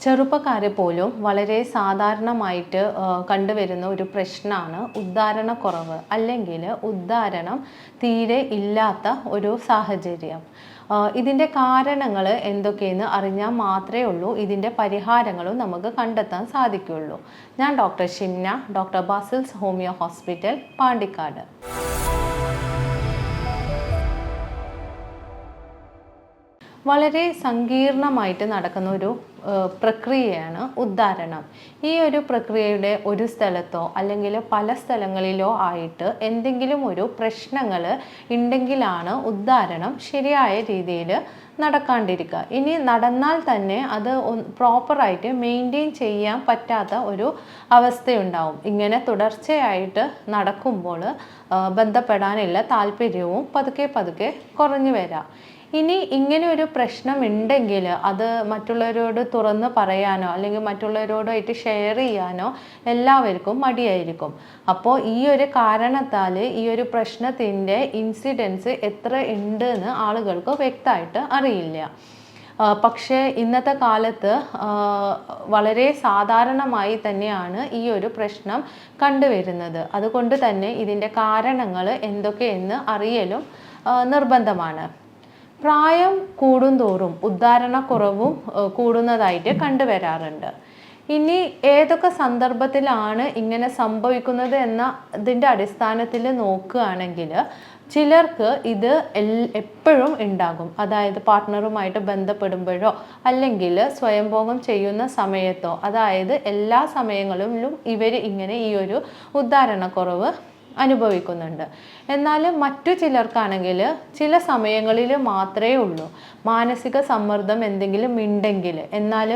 ചെറുപ്പക്കാരെ പോലും വളരെ സാധാരണമായിട്ട് കണ്ടുവരുന്ന ഒരു പ്രശ്നമാണ് ഉദ്ധാരണക്കുറവ് അല്ലെങ്കിൽ ഉദ്ധാരണം തീരെ ഇല്ലാത്ത ഒരു സാഹചര്യം. ഇതിൻ്റെ കാരണങ്ങൾ എന്തൊക്കെയെന്ന് അറിഞ്ഞാൽ മാത്രമേ ഉള്ളൂ ഇതിൻ്റെ പരിഹാരങ്ങളും നമുക്ക് കണ്ടെത്താൻ സാധിക്കുകയുള്ളൂ. ഞാൻ doctor Shimna, doctor Basil's homeo hospital, Pandikkad. വളരെ സങ്കീർണമായിട്ട് നടക്കുന്ന ഒരു പ്രക്രിയയാണ് ഉദ്ധാരണം. ഈ ഒരു പ്രക്രിയയുടെ ഒരു സ്ഥലത്തോ അല്ലെങ്കിൽ പല സ്ഥലങ്ങളിലോ ആയിട്ട് എന്തെങ്കിലും ഒരു പ്രശ്നങ്ങൾ ഉണ്ടെങ്കിലാണ് ഉദ്ധാരണം ശരിയായ രീതിയിൽ നടക്കാണ്ടിരിക്കുക. ഇനി നടന്നാൽ തന്നെ അത് പ്രോപ്പറായിട്ട് മെയിൻറ്റെയിൻ ചെയ്യാൻ പറ്റാത്ത ഒരു അവസ്ഥയുണ്ടാവും. ഇങ്ങനെ തുടർച്ചയായിട്ട് നടക്കുമ്പോൾ ബന്ധപ്പെടാനുള്ള താല്പര്യവും പതുക്കെ പതുക്കെ കുറഞ്ഞു വരാം. ഇനി ഇങ്ങനെ ഒരു പ്രശ്നം ഉണ്ടെങ്കിൽ അത് മറ്റുള്ളവരോട് തുറന്ന് പറയാനോ അല്ലെങ്കിൽ മറ്റുള്ളവരോടായിട്ട് ഷെയർ ചെയ്യാനോ എല്ലാവർക്കും മടിയായിരിക്കും. അപ്പോൾ ഈ ഒരു കാരണത്താൽ ഈ ഒരു പ്രശ്നത്തിൻ്റെ ഇൻസിഡൻസ് എത്ര ഉണ്ട് എന്ന് ആളുകൾക്ക് വ്യക്തമായിട്ട് അറിയില്ല. പക്ഷേ ഇന്നത്തെ കാലത്ത് വളരെ സാധാരണമായി തന്നെയാണ് ഈ ഒരു പ്രശ്നം കണ്ടുവരുന്നത്. അതുകൊണ്ട് തന്നെ ഇതിൻ്റെ കാരണങ്ങൾ എന്തൊക്കെയെന്ന് അറിയലും നിർബന്ധമാണ്. പ്രായം കൂടുന്തോറും ഉദ്ധാരണക്കുറവും കൂടുന്നതായിട്ട് കണ്ടുവരാറുണ്ട്. ഇനി ഏതൊക്കെ സന്ദർഭത്തിലാണ് ഇങ്ങനെ സംഭവിക്കുന്നത് എന്നതിൻ്റെ അടിസ്ഥാനത്തിൽ നോക്കുകയാണെങ്കിൽ ചിലർക്ക് ഇത് എപ്പോഴും ഉണ്ടാകും. അതായത് പാർട്ട്ണറുമായിട്ട് ബന്ധപ്പെടുമ്പോഴോ അല്ലെങ്കിൽ സ്വയംഭോഗം ചെയ്യുന്ന സമയത്തോ, അതായത് എല്ലാ സമയങ്ങളിലും ഇവർ ഇങ്ങനെ ഈ ഒരു ഉദ്ധാരണക്കുറവ് അനുഭവിക്കുന്നുണ്ട്. എന്നാൽ മറ്റു ചിലർക്കാണെങ്കിൽ ചില സമയങ്ങളിൽ മാത്രമേ ഉള്ളൂ. മാനസിക സമ്മർദ്ദം എന്തെങ്കിലും ഉണ്ടെങ്കിൽ, എന്നാൽ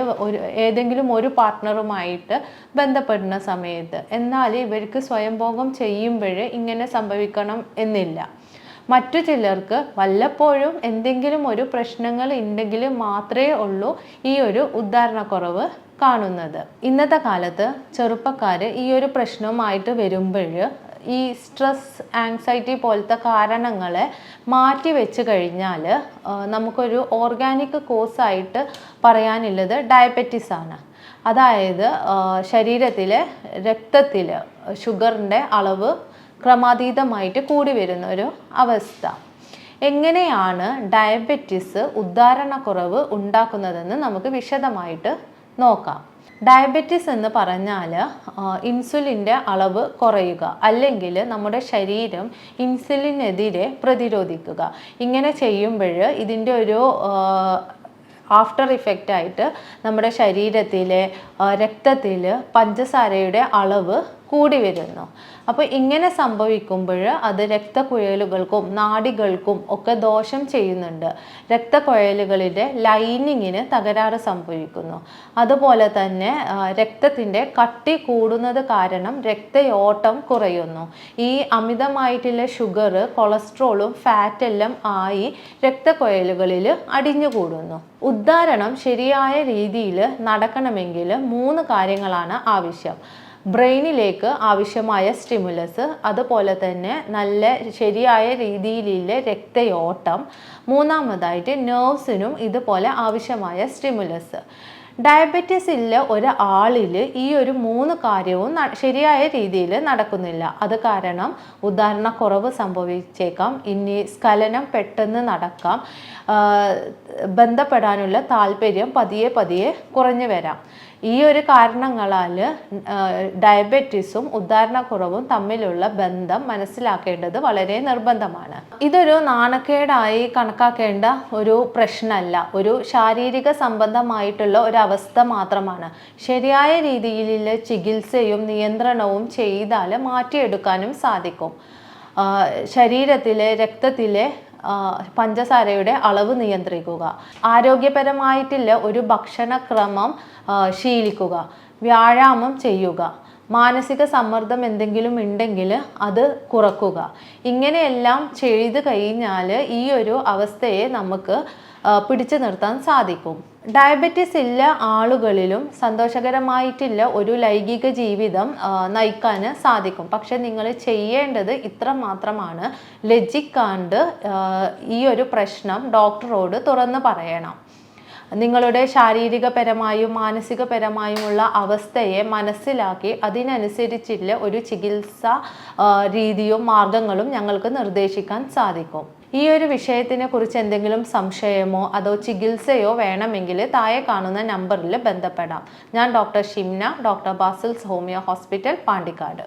ഏതെങ്കിലും ഒരു പാർട്ട്ണറുമായിട്ട് ബന്ധപ്പെടുന്ന സമയത്ത്, എന്നാൽ ഇവർക്ക് സ്വയംഭോഗം ചെയ്യുമ്പോൾ ഇങ്ങനെ സംഭവിക്കണം എന്നില്ല. മറ്റു ചിലർക്ക് വല്ലപ്പോഴും എന്തെങ്കിലും ഒരു പ്രശ്നങ്ങൾ ഉണ്ടെങ്കിൽ മാത്രമേ ഉള്ളൂ ഈ ഒരു ഉദ്ധാരണക്കുറവ് കാണുന്നത്. ഇന്നത്തെ കാലത്ത് ചെറുപ്പക്കാർ ഈ ഒരു പ്രശ്നവുമായിട്ട് വരുമ്പോൾ ഈ സ്ട്രെസ്, ആങ്സൈറ്റി പോലത്തെ കാരണങ്ങളെ മാറ്റി വെച്ച് കഴിഞ്ഞാൽ നമുക്കൊരു ഓർഗാനിക് കോസായിട്ട് പറയാനുള്ളത് ഡയബറ്റീസ് ആണ്. അതായത് ശരീരത്തിലെ രക്തത്തിൽ ഷുഗറിൻ്റെ അളവ് ക്രമാതീതമായിട്ട് കൂടി വരുന്ന ഒരു അവസ്ഥ. എങ്ങനെയാണ് ഡയബറ്റീസ് ഉദ്ധാരണക്കുറവ് ഉണ്ടാക്കുന്നതെന്ന് നമുക്ക് വിശദമായിട്ട് നോക്കാം. ഡയബറ്റീസ് എന്ന് പറഞ്ഞാൽ ഇൻസുലിൻ്റെ അളവ് കുറയുക, അല്ലെങ്കിൽ നമ്മുടെ ശരീരം ഇൻസുലിനെതിരെ പ്രതിരോധിക്കുക. ഇങ്ങനെ ചെയ്യുമ്പോൾ ഇതിൻ്റെ ഒരു ആഫ്റ്റർ ഇഫക്റ്റ് ആയിട്ട് നമ്മുടെ ശരീരത്തിലെ രക്തത്തിൽ പഞ്ചസാരയുടെ അളവ് കൂടി വരുന്നു. അപ്പോൾ ഇങ്ങനെ സംഭവിക്കുമ്പോൾ അത് രക്തക്കുഴലുകൾക്കും നാഡികൾക്കും ഒക്കെ ദോഷം ചെയ്യുന്നുണ്ട്. രക്തക്കുഴലുകളിലെ ലൈനിങ്ങിന് തകരാറ് സംഭവിക്കുന്നു. അതുപോലെ തന്നെ രക്തത്തിൻ്റെ കട്ടി കൂടുന്നത് കാരണം രക്തയോട്ടം കുറയുന്നു. ഈ അമിതമായിട്ടുള്ള ഷുഗർ, കൊളസ്ട്രോളും ഫാറ്റെല്ലാം ആയി രക്തക്കുഴലുകളിൽ അടിഞ്ഞുകൂടുന്നു. ഉദ്ധാരണം ശരിയായ രീതിയിൽ നടക്കണമെങ്കിൽ 3 കാര്യങ്ങളാണ് ആവശ്യം. ബ്രെയിനിലേക്ക് ആവശ്യമായ സ്റ്റിമുലസ്, അതുപോലെ തന്നെ നല്ല ശരിയായ രീതിയിലുള്ള രക്തയോട്ടം, മൂന്നാമതായിട്ട് നെർവ്സിനും ഇതുപോലെ ആവശ്യമായ സ്റ്റിമുലസ്. ഡയബറ്റീസ് ഉള്ള ഒരാളിൽ ഈ ഒരു 3 കാര്യവും ശരിയായ രീതിയിൽ നടക്കുന്നില്ല. അത് കാരണം ഉദ്ധാരണക്കുറവ് സംഭവിച്ചേക്കാം. ഇനി സ്ഖലനം പെട്ടെന്ന് നടക്കാം. ബന്ധപ്പെടാനുള്ള താല്പര്യം പതിയെ പതിയെ കുറഞ്ഞു വരാം. ഈ ഒരു കാരണങ്ങളാൽ ഡയബറ്റീസും ഉദ്ധാരണക്കുറവും തമ്മിലുള്ള ബന്ധം മനസ്സിലാക്കേണ്ടത് വളരെ നിർബന്ധമാണ്. ഇതൊരു നാണക്കേടായി കണക്കാക്കേണ്ട ഒരു പ്രശ്നമല്ല, ഒരു ശാരീരിക സംബന്ധമായിട്ടുള്ള ഒരു അവസ്ഥ മാത്രമാണ്. ശരിയായ രീതിയിലുള്ള ചികിത്സയും നിയന്ത്രണവും ചെയ്താൽ മാറ്റിയെടുക്കാനും സാധിക്കും. ശരീരത്തിലെ രക്തത്തിലെ പഞ്ചസാരയുടെ അളവ് നിയന്ത്രിക്കുക, ആരോഗ്യപരമായിട്ടുള്ള ഒരു ഭക്ഷണക്രമം ശീലിക്കുക, വ്യായാമം ചെയ്യുക, മാനസിക സമ്മർദ്ദം എന്തെങ്കിലും ഉണ്ടെങ്കിൽ അത് കുറക്കുക. ഇങ്ങനെയെല്ലാം ചെയ്തു കഴിഞ്ഞാൽ ഈ ഒരു അവസ്ഥയെ നമുക്ക് പിടിച്ചു നിർത്താൻ സാധിക്കും. ഡയബറ്റീസ് ഉള്ള ആളുകളിലും സന്തോഷകരമായിട്ടുള്ള ഒരു ലൈംഗിക ജീവിതം നയിക്കാൻ സാധിക്കും. പക്ഷെ നിങ്ങൾ ചെയ്യേണ്ടത് ഇത്ര മാത്രമാണ്: ലജ്ജിക്കാണ്ട് ഈ ഒരു പ്രശ്നം ഡോക്ടറോട് തുറന്ന് പറയണം. നിങ്ങളുടെ ശാരീരികപരമായും മാനസികപരമായുമുള്ള അവസ്ഥയെ മനസ്സിലാക്കി അതിനനുസരിച്ചുള്ള ഒരു ചികിത്സാ രീതിയും മാർഗങ്ങളും ഞങ്ങൾക്ക് നിർദ്ദേശിക്കാൻ സാധിക്കും. ഈ ഒരു വിഷയത്തിനെ കുറിച്ച് എന്തെങ്കിലും സംശയമോ അതോ ചികിത്സയോ വേണമെങ്കിൽ താഴെ കാണുന്ന നമ്പറിൽ ബന്ധപ്പെടാം. ഞാൻ doctor Shimna, doctor Basil's homeo hospital, Pandikkad.